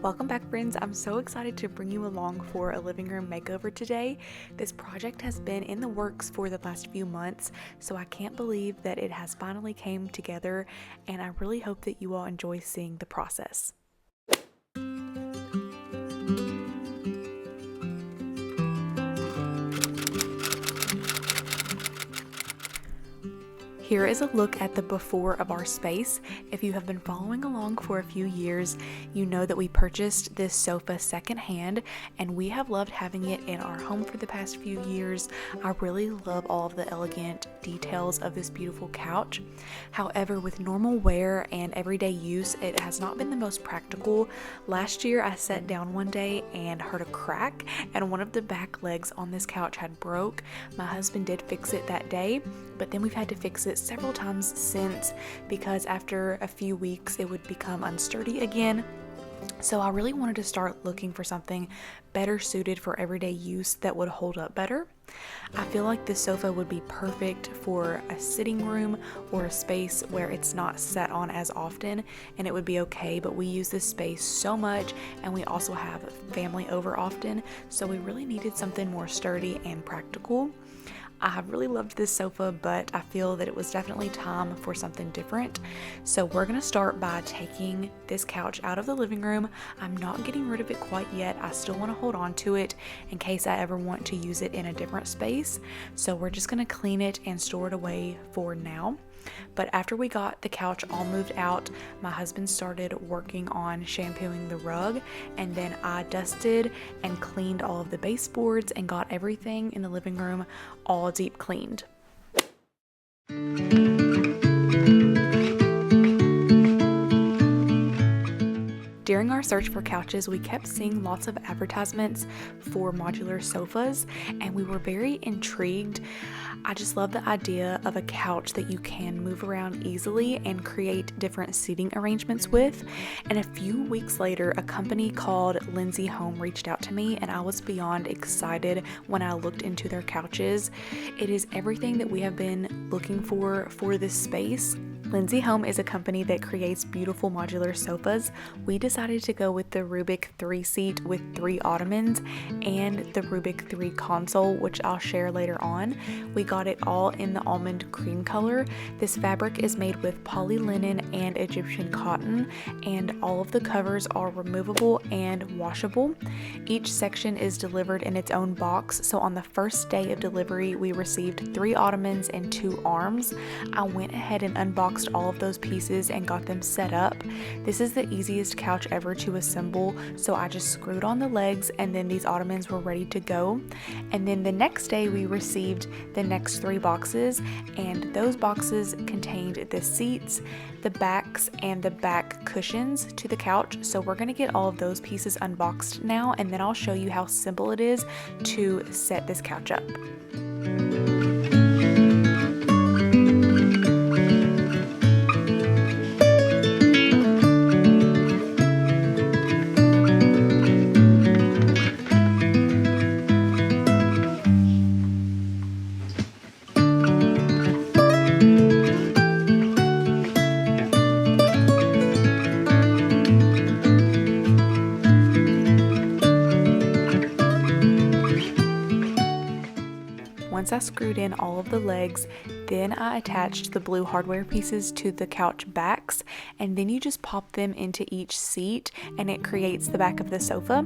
Welcome back, friends. I'm so excited to bring you along for a living room makeover today. This project has been in the works for the last few months, so I can't believe that it has finally came together, and I really hope that you all enjoy seeing the process. Here is a look at the before of our space. If you have been following along for a few years, you know that we purchased this sofa secondhand, and we have loved having it in our home for the past few years. I really love all of the elegant details of this beautiful couch. However, with normal wear and everyday use, it has not been the most practical. Last year, I sat down one day and heard a crack, and one of the back legs on this couch had broke. My husband did fix it that day, but then we've had to fix it several times since because after a few weeks it would become unsturdy again. So I really wanted to start looking for something better suited for everyday use that would hold up better. I feel like this sofa would be perfect for a sitting room or a space where it's not sat on as often, and it would be okay, but we use this space so much and we also have family over often, so we really needed something more sturdy and practical. I have really loved this sofa, but I feel that it was definitely time for something different. So we're gonna start by taking this couch out of the living room. I'm not getting rid of it quite yet. I still wanna hold on to it in case I ever want to use it in a different space. So we're just gonna clean it and store it away for now. But after we got the couch all moved out, my husband started working on shampooing the rug, and then I dusted and cleaned all of the baseboards and got everything in the living room all deep cleaned. During our search for couches, we kept seeing lots of advertisements for modular sofas, and we were very intrigued. I just love the idea of a couch that you can move around easily and create different seating arrangements with. And a few weeks later, a company called Linsy Home reached out to me, and I was beyond excited when I looked into their couches. It is everything that we have been looking for this space. Linsy Home is a company that creates beautiful modular sofas. We decided to go with the Rubik 3-seat with 3 ottomans and the Rubik 3 console, which I'll share later on. We got it all in the almond cream color. This fabric is made with poly linen and Egyptian cotton, and all of the covers are removable and washable. Each section is delivered in its own box, so on the first day of delivery, we received 3 ottomans and 2 arms. I went ahead and unboxed all of those pieces and got them set up. This is the easiest couch ever to assemble, so I just screwed on the legs and then these ottomans were ready to go. And then the next day we received the next 3 boxes, and those boxes contained the seats, the backs, and the back cushions to the couch. So we're going to get all of those pieces unboxed now, and then I'll show you how simple it is to set this couch up. Once I screwed in all of the legs, then I attached the blue hardware pieces to the couch backs, and then you just pop them into each seat and it creates the back of the sofa.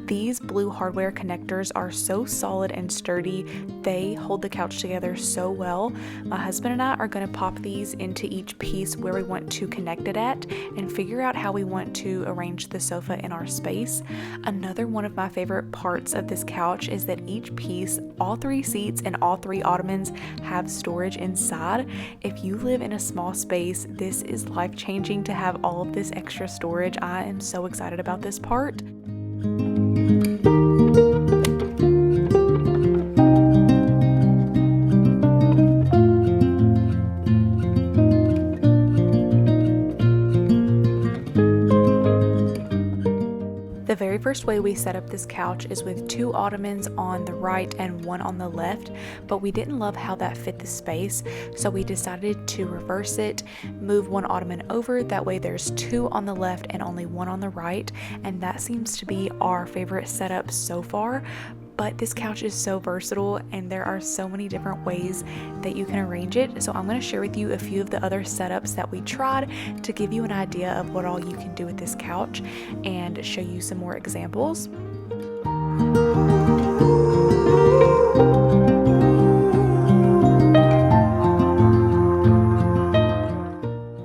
These blue hardware connectors are so solid and sturdy. They hold the couch together so well. My husband and I are going to pop these into each piece where we want to connect it at and figure out how we want to arrange the sofa in our space. Another one of my favorite parts of this couch is that each piece, all 3 seats and all 3 ottomans, have storage inside. If you live in a small space, this is life-changing to have all of this extra storage. I am so excited about this part. The very first way we set up this couch is with 2 ottomans on the right and 1 on the left, but we didn't love how that fit the space, so we decided to reverse it, move 1 ottoman over, that way there's 2 on the left and only 1 on the right, and that seems to be our favorite setup so far. But this couch is so versatile and there are so many different ways that you can arrange it. So I'm going to share with you a few of the other setups that we tried to give you an idea of what all you can do with this couch and show you some more examples.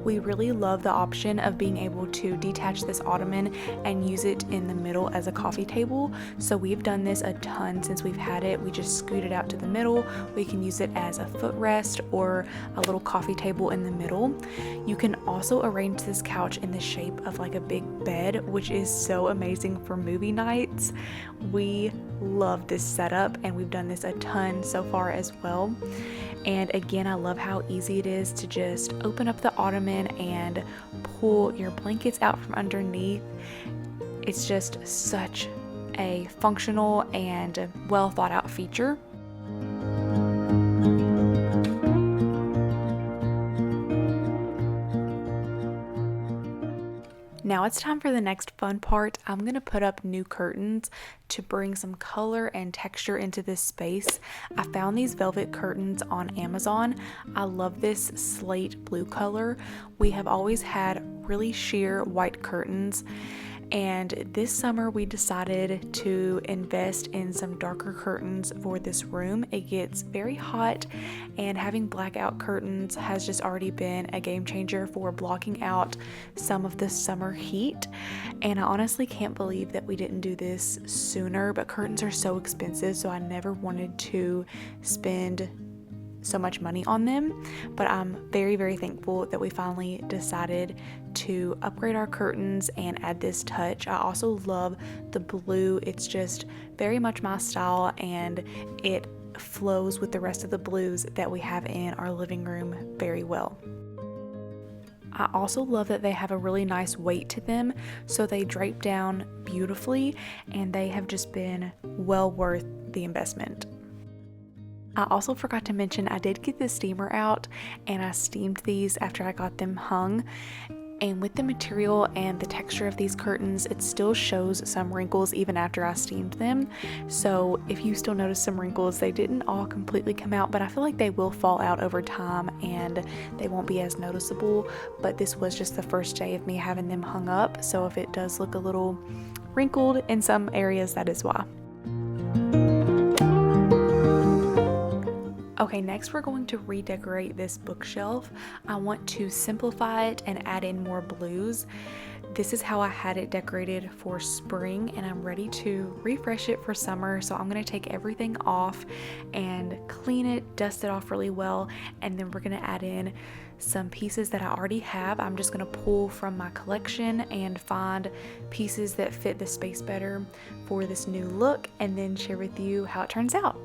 We really love the option of being able to detach this ottoman and use it in the middle as a coffee table. So we've done this a ton since we've had it. We just scoot it out to the middle. We can use it as a footrest or a little coffee table in the middle. You can also arrange this couch in the shape of like a big bed, which is so amazing for movie nights. We love this setup and we've done this a ton so far as well. And again, I love how easy it is to just open up the ottoman and pull your blankets out from underneath. It's just such a functional and well thought out feature. Now it's time for the next fun part. I'm going to put up new curtains to bring some color and texture into this space. I found these velvet curtains on Amazon. I love this slate blue color. We have always had really sheer white curtains, and this summer we decided to invest in some darker curtains for this room. It gets very hot, and having blackout curtains has just already been a game changer for blocking out some of the summer heat. And I honestly can't believe that we didn't do this sooner, but curtains are so expensive, so I never wanted to spend so much money on them. But I'm very, very thankful that we finally decided to upgrade our curtains and add this touch. I also love the blue. It's just very much my style and it flows with the rest of the blues that we have in our living room very well. I also love that they have a really nice weight to them, so they drape down beautifully and they have just been well worth the investment. I also forgot to mention I did get the steamer out and I steamed these after I got them hung. And with the material and the texture of these curtains, it still shows some wrinkles even after I steamed them. So if you still notice some wrinkles, they didn't all completely come out, but I feel like they will fall out over time and they won't be as noticeable. But this was just the first day of me having them hung up, so if it does look a little wrinkled in some areas, that is why. Okay, next we're going to redecorate this bookshelf. I want to simplify it and add in more blues. This is how I had it decorated for spring, and I'm ready to refresh it for summer. So I'm going to take everything off and clean it, dust it off really well, and then we're going to add in some pieces that I already have. I'm just going to pull from my collection and find pieces that fit the space better for this new look, and then share with you how it turns out.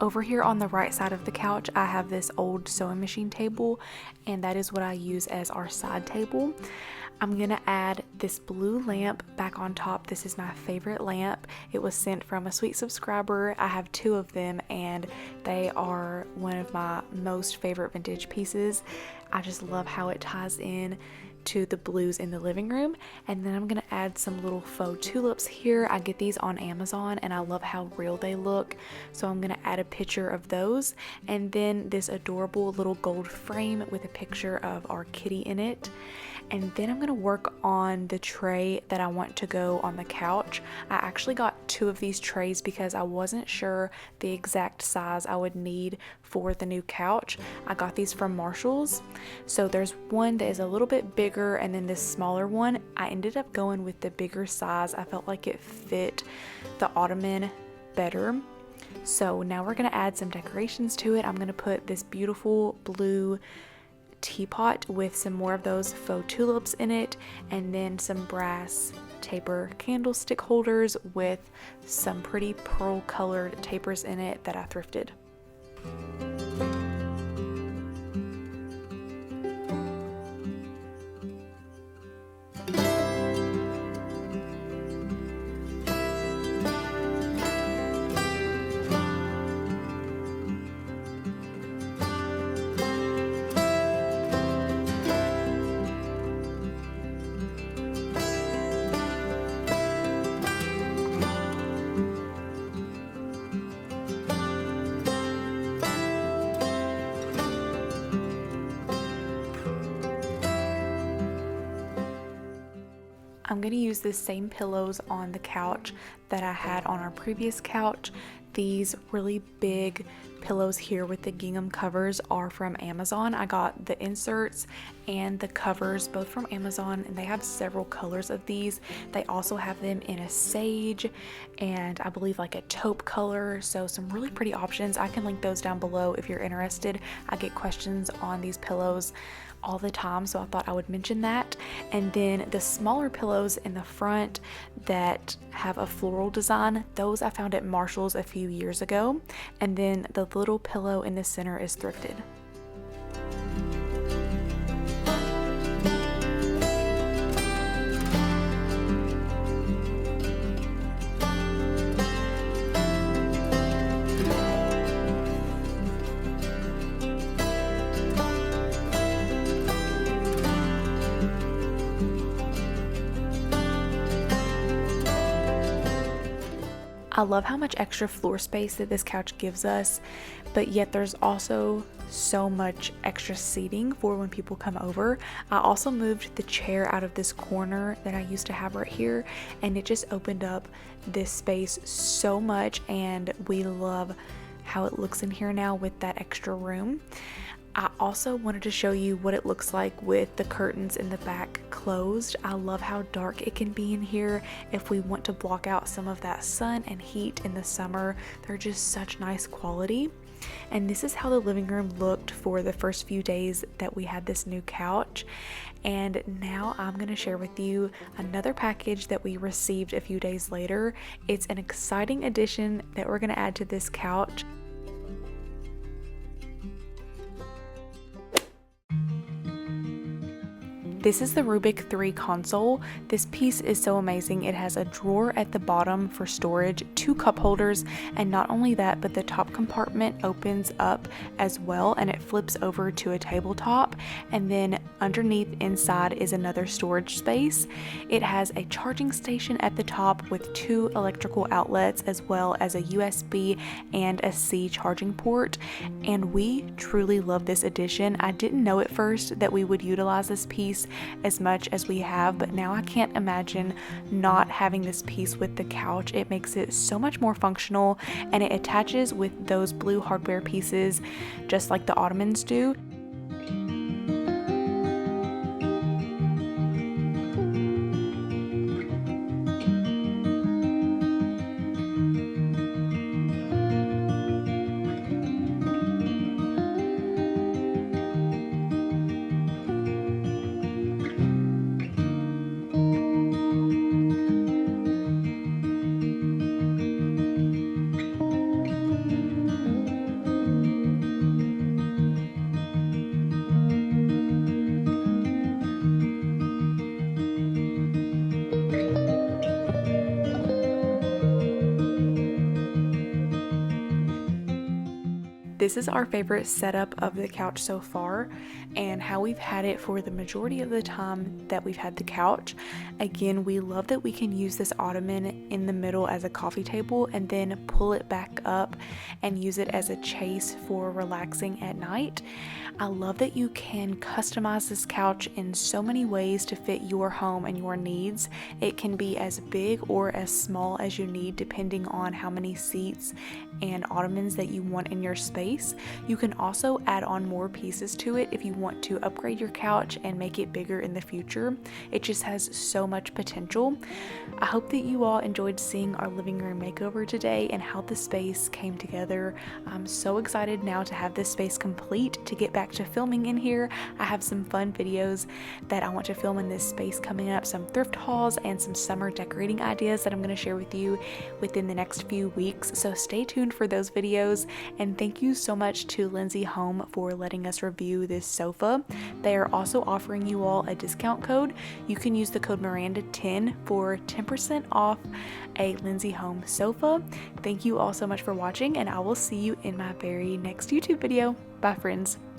Over here on the right side of the couch, I have this old sewing machine table, and that is what I use as our side table. I'm gonna add this blue lamp back on top. This is my favorite lamp. It was sent from a sweet subscriber. I have 2 of them, and they are one of my most favorite vintage pieces. I just love how it ties in to the blues in the living room. And then I'm gonna add some little faux tulips here. I get these on Amazon and I love how real they look, so I'm gonna add a picture of those, and then this adorable little gold frame with a picture of our kitty in it. And then I'm gonna work on the tray that I want to go on the couch. I actually got 2 of these trays because I wasn't sure the exact size I would need for the new couch. I got these from Marshall's. So there's one that is a little bit bigger and then this smaller one. I ended up going with the bigger size. I felt like it fit the ottoman better. So now we're gonna add some decorations to it. I'm gonna put this beautiful blue teapot with some more of those faux tulips in it, and then some brass taper candlestick holders with some pretty pearl colored tapers in it that I thrifted. I'm going to use the same pillows on the couch that I had on our previous couch. These really big pillows here with the gingham covers are from Amazon. I got the inserts and the covers both from Amazon, and they have several colors of these. They also have them in a sage and I believe like a taupe color, so some really pretty options. I can link those down below if you're interested. I get questions on these pillows all the time, so I thought I would mention that. And then the smaller pillows in the front that have a floral design, those I found at Marshall's a few years ago. And then the little pillow in the center is thrifted. I love how much extra floor space that this couch gives us, but yet there's also so much extra seating for when people come over. I also moved the chair out of this corner that I used to have right here, and it just opened up this space so much, and we love how it looks in here now with that extra room. I also wanted to show you what it looks like with the curtains in the back closed. I love how dark it can be in here if we want to block out some of that sun and heat in the summer. They're just such nice quality. And this is how the living room looked for the first few days that we had this new couch. And now I'm going to share with you another package that we received a few days later. It's an exciting addition that we're going to add to this couch. This is the Rubik 3 console. This piece is so amazing. It has a drawer at the bottom for storage, 2 cup holders, and not only that, but the top compartment opens up as well and it flips over to a tabletop, and then underneath inside is another storage space. It has a charging station at the top with 2 electrical outlets as well as a USB and a C charging port, and we truly love this addition. I didn't know at first that we would utilize this piece as much as we have, but now I can't imagine not having this piece with the couch. It makes it so much more functional, and it attaches with those blue hardware pieces just like the ottomans do. This is our favorite setup of the couch so far, and how we've had it for the majority of the time that we've had the couch. Again, we love that we can use this ottoman in the middle as a coffee table and then pull it back up and use it as a chase for relaxing at night. I love that you can customize this couch in so many ways to fit your home and your needs. It can be as big or as small as you need depending on how many seats and ottomans that you want in your space. You can also add on more pieces to it if you want to upgrade your couch and make it bigger in the future. It just has so much potential. I hope that you all enjoyed seeing our living room makeover today and how the space came together. I'm so excited now to have this space complete, to get back to filming in here. I have some fun videos that I want to film in this space coming up, some thrift hauls and some summer decorating ideas that I'm going to share with you within the next few weeks. So stay tuned for those videos, and thank you so much to Linsy Home for letting us review this sofa. They are also offering you all a discount code. You can use the code Miranda10 for 10% off a Linsy Home sofa. Thank you all so much for watching, and I will see you in my very next YouTube video. Bye friends.